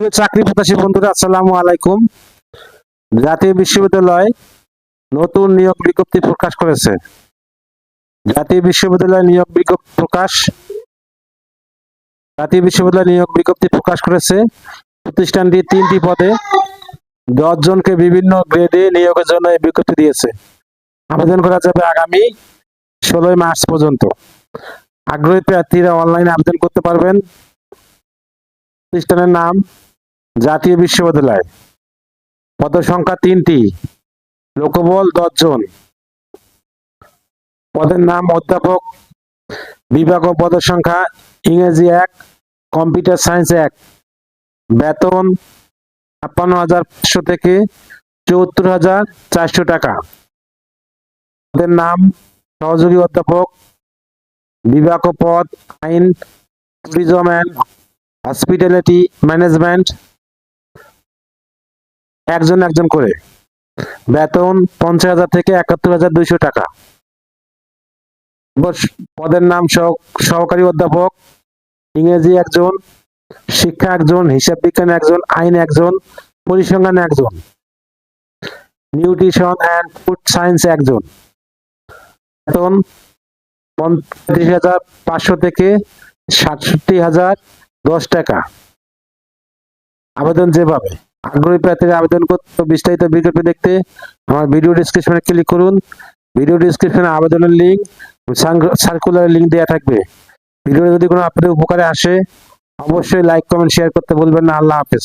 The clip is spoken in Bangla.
চাকরি প্রত্যাশী বন্ধুরা, আসসালামু আলাইকুম। জাতীয় বিশ্ববিদ্যালয় নতুন নিয়োগ বিজ্ঞপ্তি প্রকাশ করেছে। জাতীয় বিশ্ববিদ্যালয় নিয়োগ বিজ্ঞপ্তি প্রকাশ করেছে। প্রতিষ্ঠানটি 3টি পদে 10 জনকে বিভিন্ন গ্রেডে নিয়োগের জন্য এই বিজ্ঞপ্তি দিয়েছে। আবেদন করা যাবে আগামী 16 মার্চ পর্যন্ত। আগ্রহী প্রার্থীরা অনলাইনে আবেদন করতে পারবেন। প্রতিষ্ঠানের নাম জাতীয় বিশ্ববিদ্যালয়। পদ সংখ্যা 3টি, লোকবল 10 জন। পদের নাম অধ্যাপক, বিভাগ ও পদের সংখ্যা ইংরেজি 1, কম্পিউটার সায়েন্স 1। বেতন 56,500 থেকে 74,400 টাকা। পদের নাম সহযোগী অধ্যাপক, বিভাগ ও পদ আইন, ট্যুরিজম অ্যান্ড হসপিটালিটি ম্যানেজমেন্ট, একজন করে। বেতন 50,000 থেকে 71,200 টাকা। পদের নাম সহকারী অধ্যাপক, ইংরেজি 1 জন, শিক্ষা 1 জন, হিসাব বিজ্ঞান 1 জন, আইন 1 জন, পরিসংখ্যান 1 জন, নিউট্রিশন অ্যান্ড ফুড সায়েন্স 1 জন। বেতন 35,500 থেকে 67,010 টাকা। আবেদন যেভাবে, আগ্রহী প্রার্থীরা আবেদন করতে বিস্তারিত বিজ্ঞপ্তি দেখতে আমার ভিডিও ডেসক্রিপশনে ক্লিক করুন। ভিডিও ডেসক্রিপশনে আবেদনের লিঙ্ক, সার্কুলার লিঙ্ক দেওয়া থাকবে। ভিডিও যদি কোনো আপনাদের উপকারে আসে অবশ্যই লাইক, কমেন্ট, শেয়ার করতে ভুলবেন না। আল্লাহ হাফেজ।